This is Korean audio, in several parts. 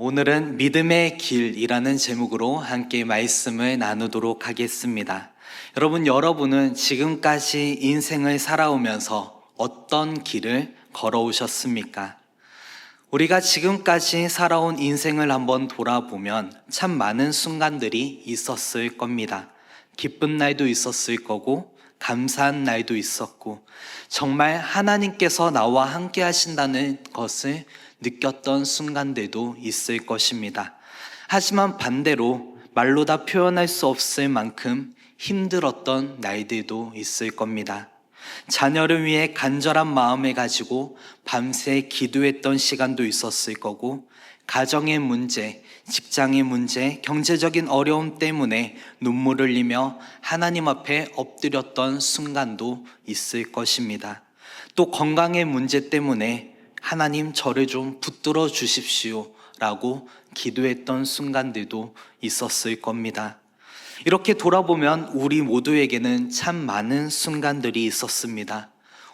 오늘은 믿음의 길이라는 제목으로 함께 말씀을 나누도록 하겠습니다. 여러분은 지금까지 인생을 살아오면서 어떤 길을 걸어오셨습니까? 우리가 지금까지 살아온 인생을 한번 돌아보면 참 많은 순간들이 있었을 겁니다. 기쁜 날도 있었을 거고, 감사한 날도 있었고, 정말 하나님께서 나와 함께 하신다는 것을 느꼈던 순간들도 있을 것입니다. 하지만 반대로 말로 다 표현할 수 없을 만큼 힘들었던 날들도 있을 겁니다. 자녀를 위해 간절한 마음을 가지고 밤새 기도했던 시간도 있었을 거고, 가정의 문제, 직장의 문제, 경제적인 어려움 때문에 눈물을 흘리며 하나님 앞에 엎드렸던 순간도 있을 것입니다. 또 건강의 문제 때문에 하나님 저를 좀 붙들어 주십시오 라고 기도했던 순간들도 있었을 겁니다. 이렇게 돌아보면 우리 모두에게는 참 많은 순간들이 있었습니다.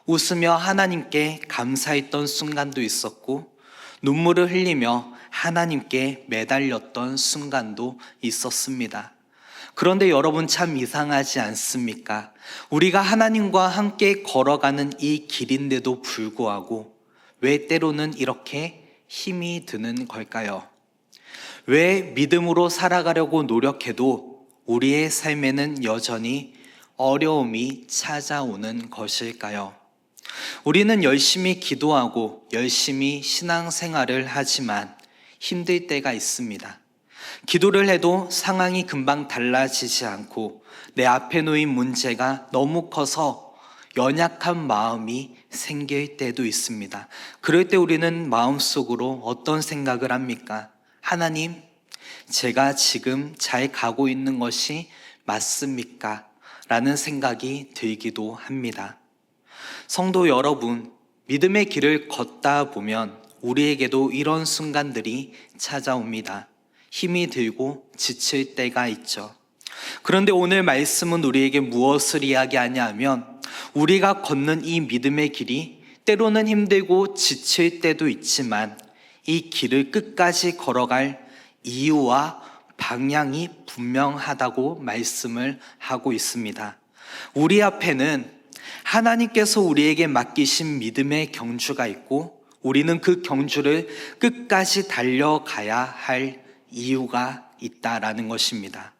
웃으며 하나님께 감사했던 순간도 있었고, 눈물을 흘리며 하나님께 매달렸던 순간도 있었습니다. 그런데 여러분, 참 이상하지 않습니까? 우리가 하나님과 함께 걸어가는 이 길인데도 불구하고 왜 때로는 이렇게 힘이 드는 걸까요? 왜 믿음으로 살아가려고 노력해도 우리의 삶에는 여전히 어려움이 찾아오는 것일까요? 우리는 열심히 기도하고 열심히 신앙생활을 하지만 힘들 때가 있습니다. 기도를 해도 상황이 금방 달라지지 않고 내 앞에 놓인 문제가 너무 커서 연약한 마음이 생길 때도 있습니다. 그럴 때 우리는 마음속으로 어떤 생각을 합니까? 하나님, 제가 지금 잘 가고 있는 것이 맞습니까? 라는 생각이 들기도 합니다. 성도 여러분, 믿음의 길을 걷다 보면 우리에게도 이런 순간들이 찾아옵니다. 힘이 들고 지칠 때가 있죠. 그런데 오늘 말씀은 우리에게 무엇을 이야기하냐면, 우리가 걷는 이 믿음의 길이 때로는 힘들고 지칠 때도 있지만 이 길을 끝까지 걸어갈 이유와 방향이 분명하다고 말씀을 하고 있습니다. 우리 앞에는 하나님께서 우리에게 맡기신 믿음의 경주가 있고, 우리는 그 경주를 끝까지 달려가야 할 이유가 있다라는 것입니다.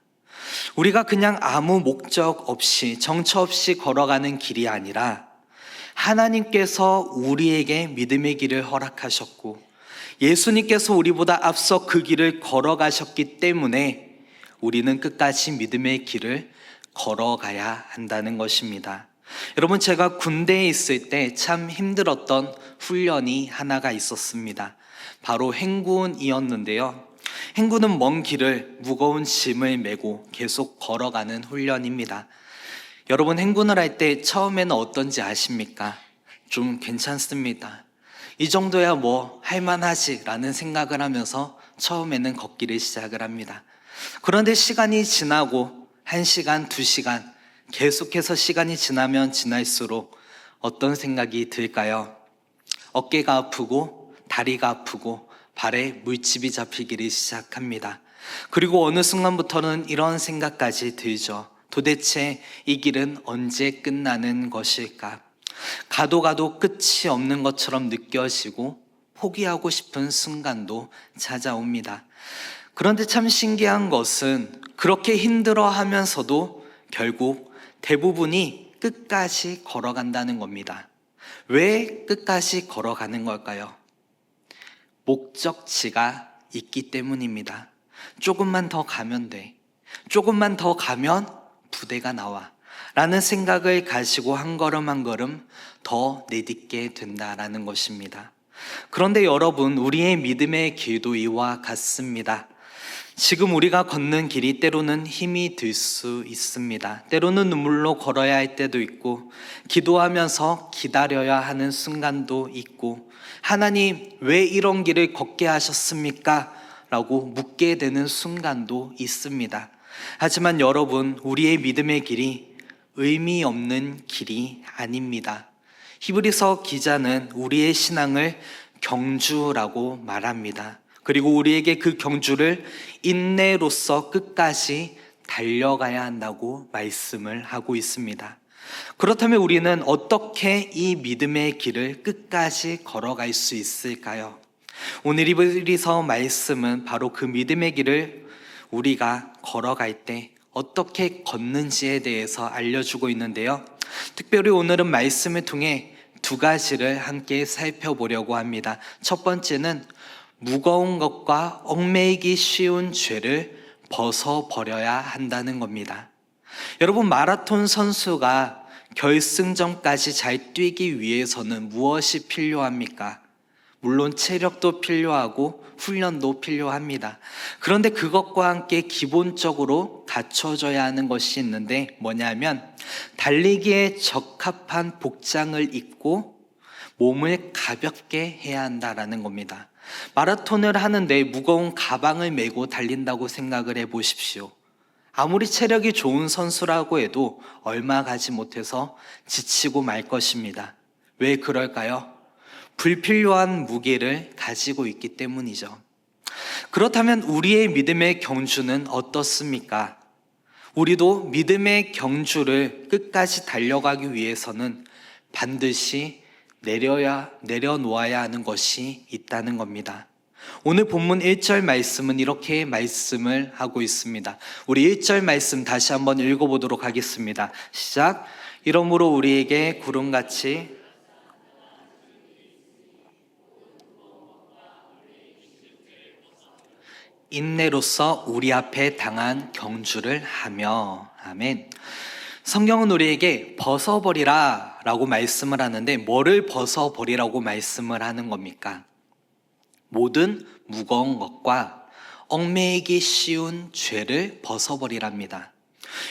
우리가 그냥 아무 목적 없이, 정처 없이 걸어가는 길이 아니라 하나님께서 우리에게 믿음의 길을 허락하셨고, 예수님께서 우리보다 앞서 그 길을 걸어가셨기 때문에 우리는 끝까지 믿음의 길을 걸어가야 한다는 것입니다. 여러분, 제가 군대에 있을 때 참 힘들었던 훈련이 하나가 있었습니다. 바로 행군이었는데요. 행군은 먼 길을 무거운 짐을 메고 계속 걸어가는 훈련입니다. 여러분, 행군을 할 때 처음에는 어떤지 아십니까? 좀 괜찮습니다. 이 정도야 뭐 할만하지 라는 생각을 하면서 처음에는 걷기를 시작을 합니다. 그런데 시간이 지나고 1시간, 2시간 계속해서 시간이 지나면 지날수록 어떤 생각이 들까요? 어깨가 아프고 다리가 아프고 발에 물집이 잡히기를 시작합니다. 그리고 어느 순간부터는 이런 생각까지 들죠. 도대체 이 길은 언제 끝나는 것일까? 가도 끝이 없는 것처럼 느껴지고 포기하고 싶은 순간도 찾아옵니다. 그런데 참 신기한 것은 그렇게 힘들어 하면서도 결국 대부분이 끝까지 걸어간다는 겁니다. 왜 끝까지 걸어가는 걸까요? 목적지가 있기 때문입니다. 조금만 더 가면 돼. 조금만 더 가면 부대가 나와. 라는 생각을 가지고 한 걸음 한 걸음 더 내딛게 된다라는 것입니다. 그런데 여러분, 우리의 믿음의 길도 이와 같습니다. 지금 우리가 걷는 길이 때로는 힘이 들 수 있습니다. 때로는 눈물로 걸어야 할 때도 있고, 기도하면서 기다려야 하는 순간도 있고, 하나님, 왜 이런 길을 걷게 하셨습니까? 라고 묻게 되는 순간도 있습니다. 하지만 여러분, 우리의 믿음의 길이 의미 없는 길이 아닙니다. 히브리서 기자는 우리의 신앙을 경주라고 말합니다. 그리고 우리에게 그 경주를 인내로써 끝까지 달려가야 한다고 말씀을 하고 있습니다. 그렇다면 우리는 어떻게 이 믿음의 길을 끝까지 걸어갈 수 있을까요? 오늘 히브리서 말씀은 바로 그 믿음의 길을 우리가 걸어갈 때 어떻게 걷는지에 대해서 알려주고 있는데요. 특별히 오늘은 말씀을 통해 두 가지를 함께 살펴보려고 합니다. 첫 번째는 무거운 것과 얽매이기 쉬운 죄를 벗어버려야 한다는 겁니다. 여러분, 마라톤 선수가 결승전까지 잘 뛰기 위해서는 무엇이 필요합니까? 물론 체력도 필요하고 훈련도 필요합니다. 그런데 그것과 함께 기본적으로 갖춰져야 하는 것이 있는데 뭐냐면 달리기에 적합한 복장을 입고 몸을 가볍게 해야 한다라는 겁니다. 마라톤을 하는데 무거운 가방을 메고 달린다고 생각을 해보십시오. 아무리 체력이 좋은 선수라고 해도 얼마 가지 못해서 지치고 말 것입니다. 왜 그럴까요? 불필요한 무게를 가지고 있기 때문이죠. 그렇다면 우리의 믿음의 경주는 어떻습니까? 우리도 믿음의 경주를 끝까지 달려가기 위해서는 반드시 내려놓아야 하는 것이 있다는 겁니다. 오늘 본문 1절 말씀은 이렇게 말씀을 하고 있습니다. 우리 1절 말씀 다시 한번 읽어보도록 하겠습니다. 시작. 이러므로 우리에게 구름같이 인내로써 우리 앞에 당한 경주를 하며. 아멘. 성경은 우리에게 벗어버리라 라고 말씀을 하는데 뭐를 벗어버리라고 말씀을 하는 겁니까? 모든 무거운 것과 얽매이기 쉬운 죄를 벗어버리랍니다.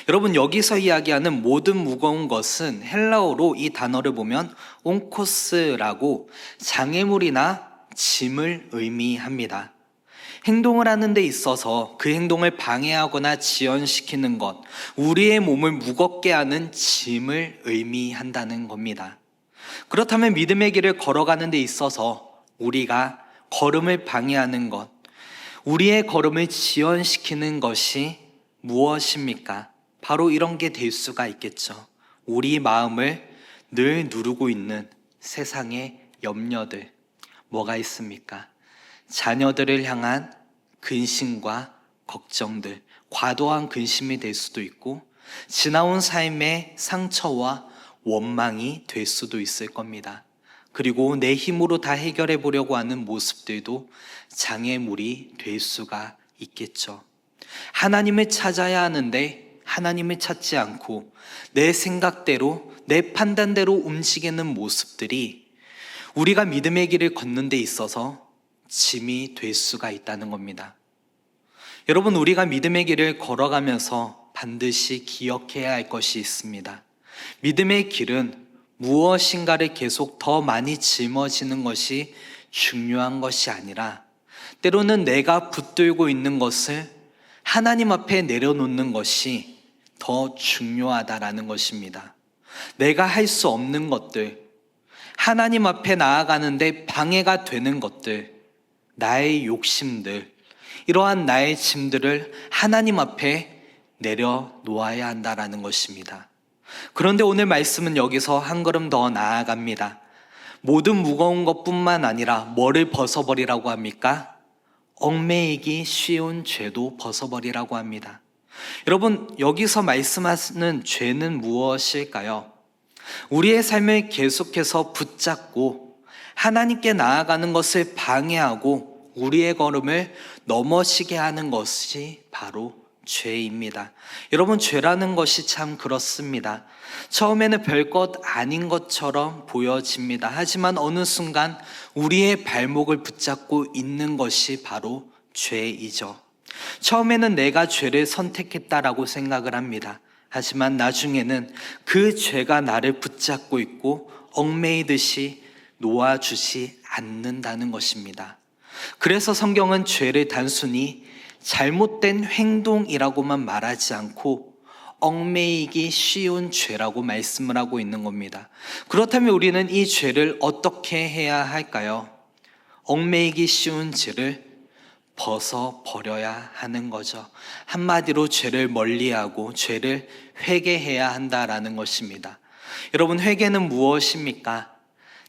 여러분, 여기서 이야기하는 모든 무거운 것은 헬라어로 이 단어를 보면 온코스라고 장애물이나 짐을 의미합니다. 행동을 하는 데 있어서 그 행동을 방해하거나 지연시키는 것, 우리의 몸을 무겁게 하는 짐을 의미한다는 겁니다. 그렇다면 믿음의 길을 걸어가는 데 있어서 우리가 걸음을 방해하는 것, 우리의 걸음을 지연시키는 것이 무엇입니까? 바로 이런 게 될 수가 있겠죠. 우리 마음을 늘 누르고 있는 세상의 염려들, 뭐가 있습니까? 자녀들을 향한 근심과 걱정들, 과도한 근심이 될 수도 있고 지나온 삶의 상처와 원망이 될 수도 있을 겁니다. 그리고 내 힘으로 다 해결해 보려고 하는 모습들도 장애물이 될 수가 있겠죠. 하나님을 찾아야 하는데 하나님을 찾지 않고 내 생각대로 내 판단대로 움직이는 모습들이 우리가 믿음의 길을 걷는 데 있어서 짐이 될 수가 있다는 겁니다. 여러분, 우리가 믿음의 길을 걸어가면서 반드시 기억해야 할 것이 있습니다. 믿음의 길은 무엇인가를 계속 더 많이 짊어지는 것이 중요한 것이 아니라 때로는 내가 붙들고 있는 것을 하나님 앞에 내려놓는 것이 더 중요하다라는 것입니다. 내가 할 수 없는 것들, 하나님 앞에 나아가는데 방해가 되는 것들, 나의 욕심들, 이러한 나의 짐들을 하나님 앞에 내려놓아야 한다라는 것입니다. 그런데 오늘 말씀은 여기서 한 걸음 더 나아갑니다. 모든 무거운 것뿐만 아니라 뭐를 벗어버리라고 합니까? 얽매이기 쉬운 죄도 벗어버리라고 합니다. 여러분, 여기서 말씀하시는 죄는 무엇일까요? 우리의 삶을 계속해서 붙잡고 하나님께 나아가는 것을 방해하고 우리의 걸음을 넘어지게 하는 것이 바로 죄입니다. 여러분, 죄라는 것이 참 그렇습니다. 처음에는 별것 아닌 것처럼 보여집니다. 하지만 어느 순간 우리의 발목을 붙잡고 있는 것이 바로 죄이죠. 처음에는 내가 죄를 선택했다라고 생각을 합니다. 하지만 나중에는 그 죄가 나를 붙잡고 있고 얽매이듯이 놓아주지 않는다는 것입니다. 그래서 성경은 죄를 단순히 잘못된 행동이라고만 말하지 않고 얽매이기 쉬운 죄라고 말씀을 하고 있는 겁니다. 그렇다면 우리는 이 죄를 어떻게 해야 할까요? 얽매이기 쉬운 죄를 벗어버려야 하는 거죠. 한마디로 죄를 멀리하고 죄를 회개해야 한다라는 것입니다. 여러분, 회개는 무엇입니까?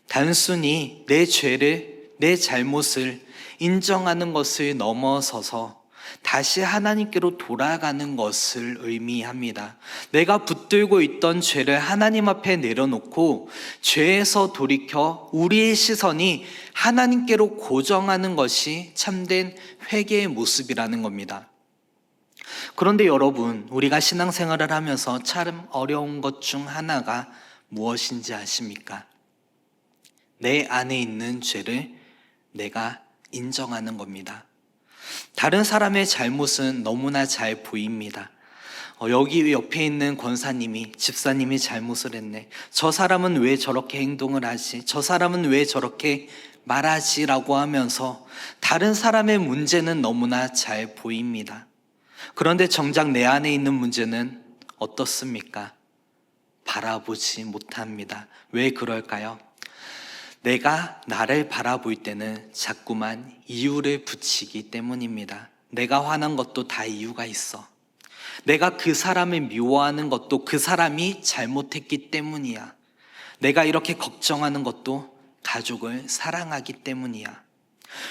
단순히 내 죄를, 내 잘못을 인정하는 것을 넘어서서 다시 하나님께로 돌아가는 것을 의미합니다. 내가 붙들고 있던 죄를 하나님 앞에 내려놓고 죄에서 돌이켜 우리의 시선이 하나님께로 고정하는 것이 참된 회개의 모습이라는 겁니다. 그런데 여러분, 우리가 신앙생활을 하면서 참 어려운 것 중 하나가 무엇인지 아십니까? 내 안에 있는 죄를 내가 인정하는 겁니다. 다른 사람의 잘못은 너무나 잘 보입니다. 여기 옆에 있는 권사님이, 집사님이 잘못을 했네. 저 사람은 왜 저렇게 행동을 하지? 저 사람은 왜 저렇게 말하지? 라고 하면서 다른 사람의 문제는 너무나 잘 보입니다. 그런데 정작 내 안에 있는 문제는 어떻습니까? 바라보지 못합니다. 왜 그럴까요? 내가 나를 바라볼 때는 자꾸만 이유를 붙이기 때문입니다. 내가 화난 것도 다 이유가 있어. 내가 그 사람을 미워하는 것도 그 사람이 잘못했기 때문이야. 내가 이렇게 걱정하는 것도 가족을 사랑하기 때문이야.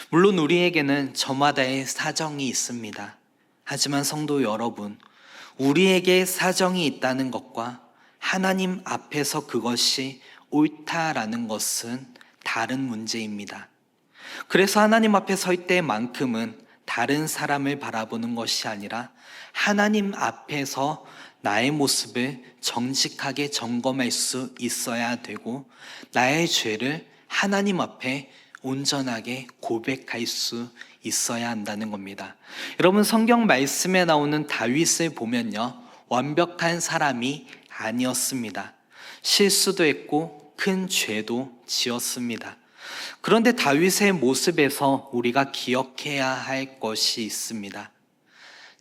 물론 우리에게는 저마다의 사정이 있습니다. 하지만 성도 여러분, 우리에게 사정이 있다는 것과 하나님 앞에서 그것이 옳다라는 것은 다른 문제입니다. 그래서 하나님 앞에 설 때만큼은 다른 사람을 바라보는 것이 아니라 하나님 앞에서 나의 모습을 정직하게 점검할 수 있어야 되고, 나의 죄를 하나님 앞에 온전하게 고백할 수 있어야 한다는 겁니다. 여러분, 성경 말씀에 나오는 다윗을 보면요, 완벽한 사람이 아니었습니다. 실수도 했고 큰 죄도 지었습니다. 그런데 다윗의 모습에서 우리가 기억해야 할 것이 있습니다.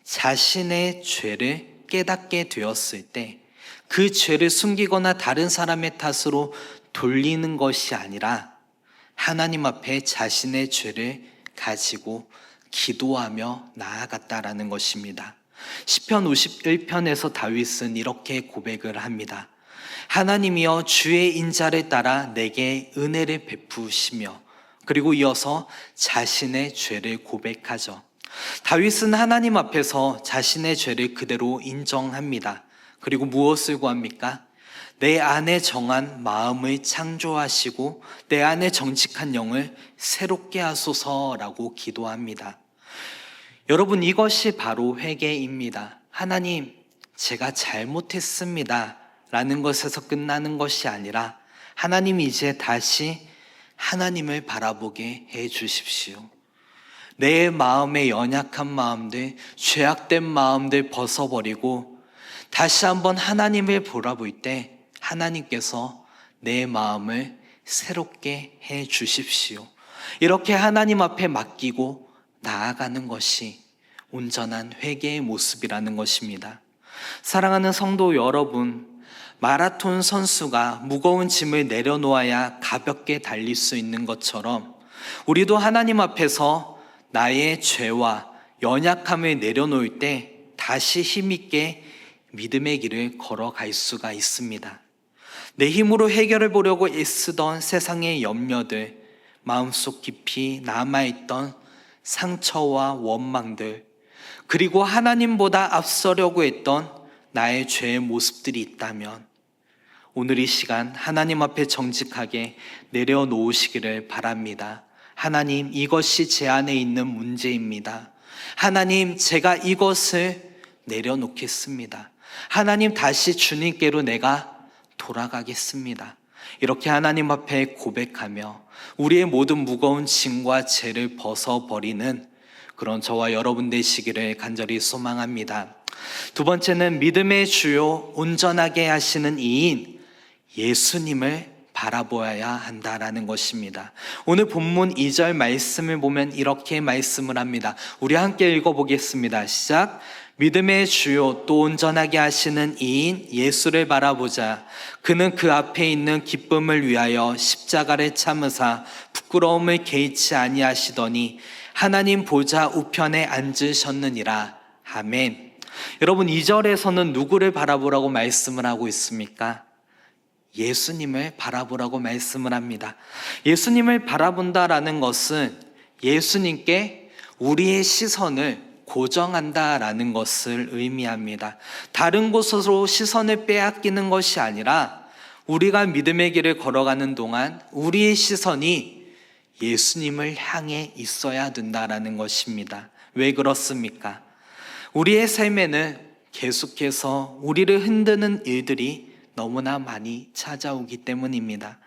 자신의 죄를 깨닫게 되었을 때 그 죄를 숨기거나 다른 사람의 탓으로 돌리는 것이 아니라 하나님 앞에 자신의 죄를 가지고 기도하며 나아갔다라는 것입니다. 시편 51편에서 다윗은 이렇게 고백을 합니다. 하나님이여, 주의 인자를 따라 내게 은혜를 베푸시며, 그리고 이어서 자신의 죄를 고백하죠. 다윗은 하나님 앞에서 자신의 죄를 그대로 인정합니다. 그리고 무엇을 구합니까? 내 안에 정한 마음을 창조하시고 내 안에 정직한 영을 새롭게 하소서라고 기도합니다. 여러분, 이것이 바로 회개입니다. 하나님, 제가 잘못했습니다 라는 것에서 끝나는 것이 아니라 하나님, 이제 다시 하나님을 바라보게 해 주십시오. 내 마음의 연약한 마음들, 죄악된 마음들 벗어버리고 다시 한번 하나님을 바라볼 때 하나님께서 내 마음을 새롭게 해 주십시오. 이렇게 하나님 앞에 맡기고 나아가는 것이 온전한 회개의 모습이라는 것입니다. 사랑하는 성도 여러분, 마라톤 선수가 무거운 짐을 내려놓아야 가볍게 달릴 수 있는 것처럼 우리도 하나님 앞에서 나의 죄와 연약함을 내려놓을 때 다시 힘있게 믿음의 길을 걸어갈 수가 있습니다. 내 힘으로 해결해 보려고 애쓰던 세상의 염려들, 마음속 깊이 남아있던 상처와 원망들, 그리고 하나님보다 앞서려고 했던 나의 죄의 모습들이 있다면 오늘 이 시간 하나님 앞에 정직하게 내려놓으시기를 바랍니다. 하나님, 이것이 제 안에 있는 문제입니다. 하나님, 제가 이것을 내려놓겠습니다. 하나님, 다시 주님께로 내가 돌아가겠습니다. 이렇게 하나님 앞에 고백하며 우리의 모든 무거운 짐과 죄를 벗어버리는 그런 저와 여러분 되시기를 간절히 소망합니다. 두 번째는 믿음의 주요 온전하게 하시는 이인 예수님을 바라보아야 한다라는 것입니다. 오늘 본문 2절 말씀을 보면 이렇게 말씀을 합니다. 우리 함께 읽어보겠습니다. 시작. 믿음의 주요 또 온전하게 하시는 이인 예수를 바라보자. 그는 그 앞에 있는 기쁨을 위하여 십자가를 참으사 부끄러움을 개의치 아니하시더니 하나님 보좌 우편에 앉으셨느니라. 아멘. 여러분, 2절에서는 누구를 바라보라고 말씀을 하고 있습니까? 예수님을 바라보라고 말씀을 합니다. 예수님을 바라본다라는 것은 예수님께 우리의 시선을 고정한다라는 것을 의미합니다. 다른 곳으로 시선을 빼앗기는 것이 아니라 우리가 믿음의 길을 걸어가는 동안 우리의 시선이 예수님을 향해 있어야 된다라는 것입니다. 왜 그렇습니까? 우리의 삶에는 계속해서 우리를 흔드는 일들이 너무나 많이 찾아오기 때문입니다.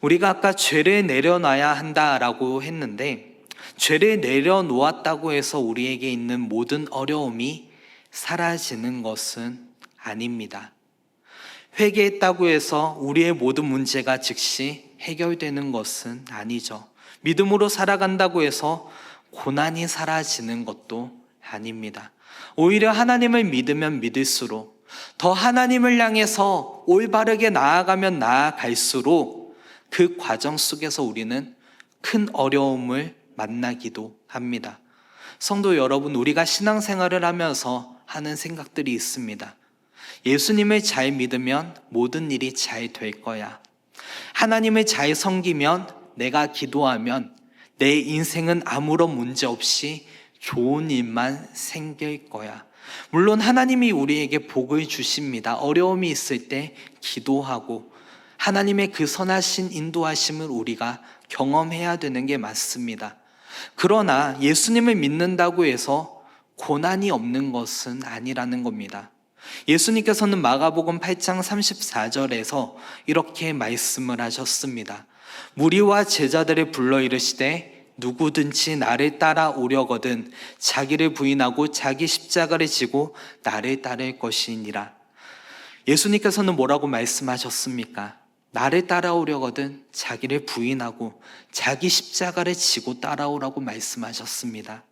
우리가 아까 죄를 내려놔야 한다라고 했는데, 죄를 내려놓았다고 해서 우리에게 있는 모든 어려움이 사라지는 것은 아닙니다. 회개했다고 해서 우리의 모든 문제가 즉시 해결되는 것은 아니죠. 믿음으로 살아간다고 해서 고난이 사라지는 것도 아닙니다. 오히려 하나님을 믿으면 믿을수록, 더 하나님을 향해서 올바르게 나아가면 나아갈수록 그 과정 속에서 우리는 큰 어려움을 만나기도 합니다. 성도 여러분, 우리가 신앙생활을 하면서 하는 생각들이 있습니다. 예수님을 잘 믿으면 모든 일이 잘 될 거야. 하나님을 잘 섬기면, 내가 기도하면 내 인생은 아무런 문제 없이 좋은 일만 생길 거야. 물론 하나님이 우리에게 복을 주십니다. 어려움이 있을 때 기도하고 하나님의 그 선하신 인도하심을 우리가 경험해야 되는 게 맞습니다. 그러나 예수님을 믿는다고 해서 고난이 없는 것은 아니라는 겁니다. 예수님께서는 마가복음 8장 34절에서 이렇게 말씀을 하셨습니다. 무리와 제자들을 불러 이르시되 누구든지 나를 따라오려거든 자기를 부인하고 자기 십자가를 지고 나를 따를 것이니라. 예수님께서는 뭐라고 말씀하셨습니까? 나를 따라오려거든 자기를 부인하고 자기 십자가를 지고 따라오라고 말씀하셨습니다.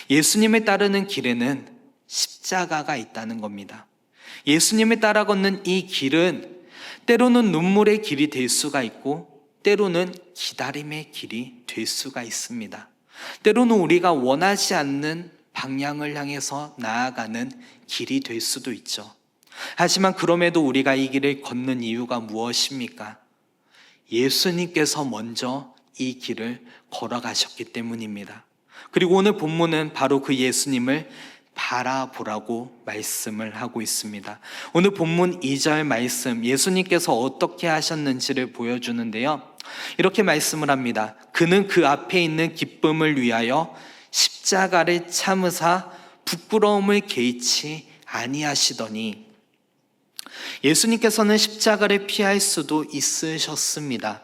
예수님을 따르는 길에는 십자가가 있다는 겁니다. 예수님을 따라 걷는 이 길은 때로는 눈물의 길이 될 수가 있고 때로는 기다림의 길이 될 수가 있습니다. 때로는 우리가 원하지 않는 방향을 향해서 나아가는 길이 될 수도 있죠. 하지만 그럼에도 우리가 이 길을 걷는 이유가 무엇입니까? 예수님께서 먼저 이 길을 걸어가셨기 때문입니다. 그리고 오늘 본문은 바로 그 예수님을 바라보라고 말씀을 하고 있습니다. 오늘 본문 2절 말씀, 예수님께서 어떻게 하셨는지를 보여주는데요. 이렇게 말씀을 합니다. 그는 그 앞에 있는 기쁨을 위하여 십자가를 참으사 부끄러움을 개의치 아니하시더니, 예수님께서는 십자가를 피할 수도 있으셨습니다.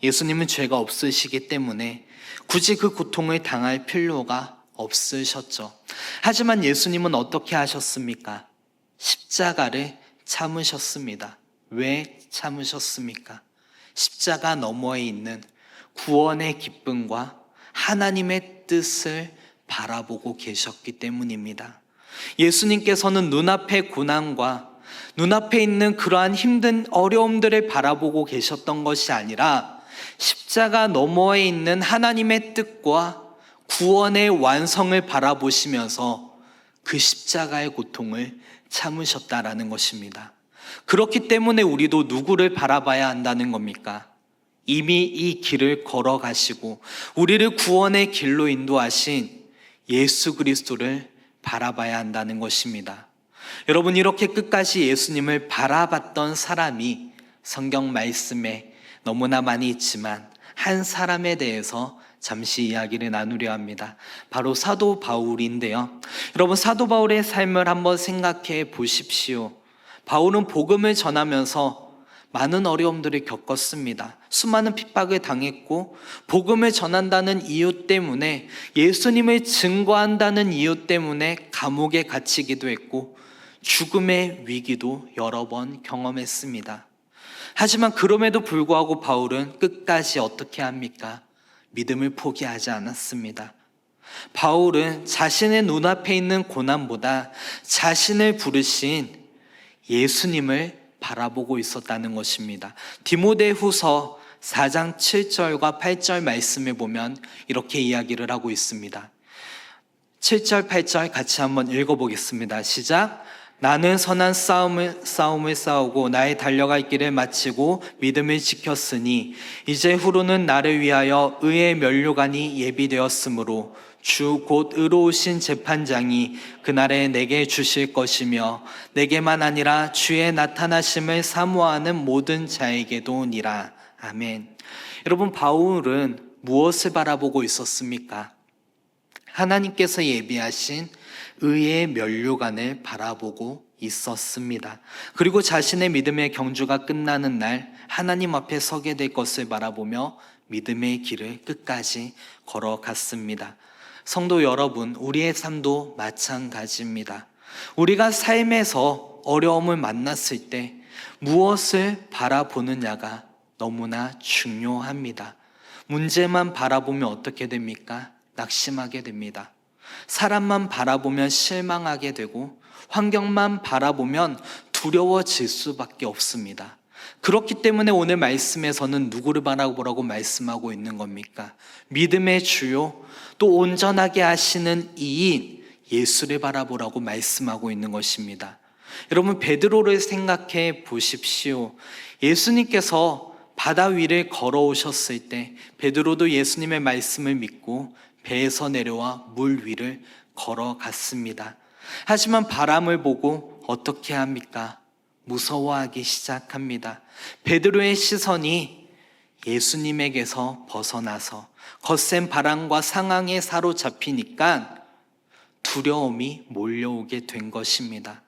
예수님은 죄가 없으시기 때문에 굳이 그 고통을 당할 필요가 없으셨죠. 하지만 예수님은 어떻게 하셨습니까? 십자가를 참으셨습니다. 왜 참으셨습니까? 십자가 너머에 있는 구원의 기쁨과 하나님의 뜻을 바라보고 계셨기 때문입니다. 예수님께서는 눈앞의 고난과 눈앞에 있는 그러한 힘든 어려움들을 바라보고 계셨던 것이 아니라 십자가 너머에 있는 하나님의 뜻과 구원의 완성을 바라보시면서 그 십자가의 고통을 참으셨다라는 것입니다. 그렇기 때문에 우리도 누구를 바라봐야 한다는 겁니까? 이미 이 길을 걸어가시고 우리를 구원의 길로 인도하신 예수 그리스도를 바라봐야 한다는 것입니다. 여러분, 이렇게 끝까지 예수님을 바라봤던 사람이 성경 말씀에 너무나 많이 있지만 한 사람에 대해서 잠시 이야기를 나누려 합니다. 바로 사도 바울인데요. 여러분, 사도 바울의 삶을 한번 생각해 보십시오. 바울은 복음을 전하면서 많은 어려움들을 겪었습니다. 수많은 핍박을 당했고 복음을 전한다는 이유 때문에, 예수님을 증거한다는 이유 때문에 감옥에 갇히기도 했고 죽음의 위기도 여러 번 경험했습니다. 하지만 그럼에도 불구하고 바울은 끝까지 어떻게 합니까? 믿음을 포기하지 않았습니다. 바울은 자신의 눈앞에 있는 고난보다 자신을 부르신 예수님을 바라보고 있었다는 것입니다. 디모데후서 4장 7절과 8절 말씀에 보면 이렇게 이야기를 하고 있습니다. 7절, 8절 같이 한번 읽어보겠습니다. 시작. 나는 선한 싸움을 싸우고 나의 달려갈 길을 마치고 믿음을 지켰으니 이제 후로는 나를 위하여 의의 면류관이 예비되었으므로 주 곧 의로우신 재판장이 그날에 내게 주실 것이며 내게만 아니라 주의 나타나심을 사모하는 모든 자에게도니라. 아멘. 여러분, 바울은 무엇을 바라보고 있었습니까? 하나님께서 예비하신 의의 면류관을 바라보고 있었습니다. 그리고 자신의 믿음의 경주가 끝나는 날 하나님 앞에 서게 될 것을 바라보며 믿음의 길을 끝까지 걸어갔습니다. 성도 여러분, 우리의 삶도 마찬가지입니다. 우리가 삶에서 어려움을 만났을 때 무엇을 바라보느냐가 너무나 중요합니다. 문제만 바라보면 어떻게 됩니까? 낙심하게 됩니다. 사람만 바라보면 실망하게 되고 환경만 바라보면 두려워질 수밖에 없습니다. 그렇기 때문에 오늘 말씀에서는 누구를 바라보라고 말씀하고 있는 겁니까? 믿음의 주요 또 온전하게 하시는 이인 예수를 바라보라고 말씀하고 있는 것입니다. 여러분, 베드로를 생각해 보십시오. 예수님께서 바다 위를 걸어오셨을 때 베드로도 예수님의 말씀을 믿고 배에서 내려와 물 위를 걸어갔습니다. 하지만 바람을 보고 어떻게 합니까? 무서워하기 시작합니다. 베드로의 시선이 예수님에게서 벗어나서 거센 바람과 상황에 사로잡히니까 두려움이 몰려오게 된 것입니다.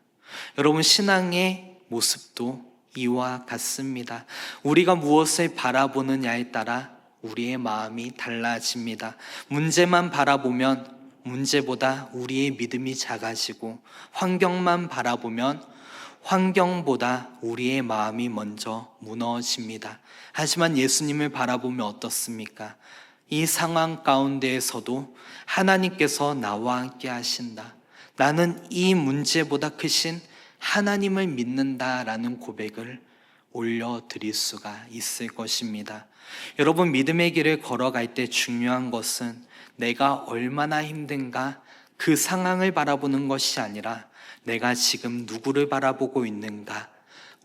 여러분, 신앙의 모습도 이와 같습니다. 우리가 무엇을 바라보느냐에 따라 우리의 마음이 달라집니다. 문제만 바라보면 문제보다 우리의 믿음이 작아지고 환경만 바라보면 환경보다 우리의 마음이 먼저 무너집니다. 하지만 예수님을 바라보면 어떻습니까? 이 상황 가운데에서도 하나님께서 나와 함께 하신다. 나는 이 문제보다 크신 하나님을 믿는다라는 고백을 올려드릴 수가 있을 것입니다. 여러분, 믿음의 길을 걸어갈 때 중요한 것은 내가 얼마나 힘든가 그 상황을 바라보는 것이 아니라 내가 지금 누구를 바라보고 있는가,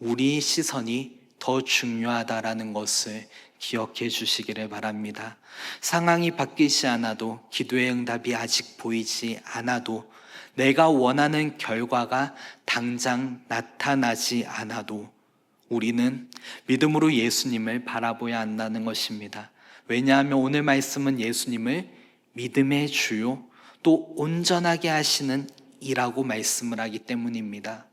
우리 시선이 더 중요하다라는 것을 기억해 주시기를 바랍니다. 상황이 바뀌지 않아도, 기도의 응답이 아직 보이지 않아도, 내가 원하는 결과가 당장 나타나지 않아도 우리는 믿음으로 예수님을 바라보야 한다는 것입니다. 왜냐하면 오늘 말씀은 예수님을 믿음의 주요 또 온전하게 하시는 이라고 말씀을 하기 때문입니다.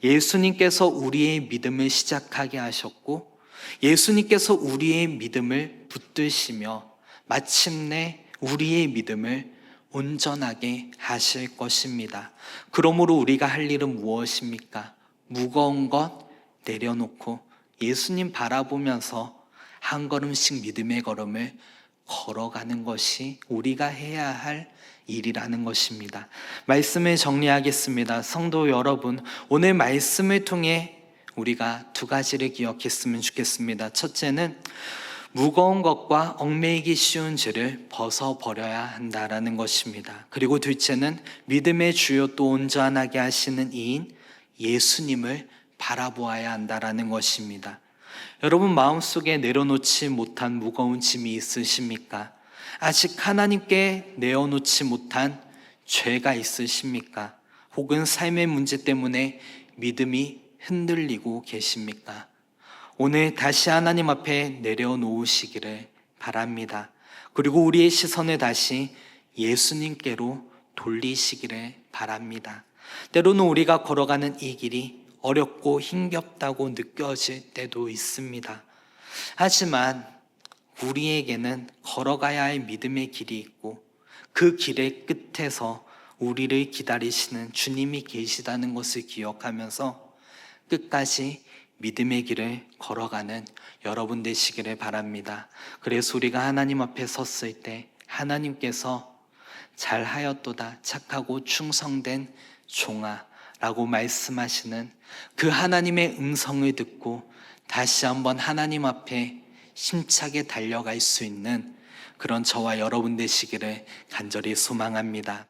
예수님께서 우리의 믿음을 시작하게 하셨고 예수님께서 우리의 믿음을 붙드시며 마침내 우리의 믿음을 온전하게 하실 것입니다. 그러므로 우리가 할 일은 무엇입니까? 무거운 것 내려놓고 예수님 바라보면서 한 걸음씩 믿음의 걸음을 걸어가는 것이 우리가 해야 할 일이라는 것입니다. 말씀을 정리하겠습니다. 성도 여러분, 오늘 말씀을 통해 우리가 두 가지를 기억했으면 좋겠습니다. 첫째는 무거운 것과 얽매이기 쉬운 죄를 벗어버려야 한다라는 것입니다. 그리고 둘째는 믿음의 주요 또 온전하게 하시는 이인 예수님을 바라보아야 한다라는 것입니다. 여러분, 마음속에 내려놓지 못한 무거운 짐이 있으십니까? 아직 하나님께 내어놓지 못한 죄가 있으십니까? 혹은 삶의 문제 때문에 믿음이 흔들리고 계십니까? 오늘 다시 하나님 앞에 내려놓으시기를 바랍니다. 그리고 우리의 시선을 다시 예수님께로 돌리시기를 바랍니다. 때로는 우리가 걸어가는 이 길이 어렵고 힘겹다고 느껴질 때도 있습니다. 하지만 우리에게는 걸어가야 할 믿음의 길이 있고 그 길의 끝에서 우리를 기다리시는 주님이 계시다는 것을 기억하면서 끝까지 믿음의 길을 걸어가는 여러분 되시기를 바랍니다. 그래서 우리가 하나님 앞에 섰을 때 하나님께서 잘하였도다 착하고 충성된 종아 라고 말씀하시는 그 하나님의 음성을 듣고 다시 한번 하나님 앞에 힘차게 달려갈 수 있는 그런 저와 여러분 되시기를 간절히 소망합니다.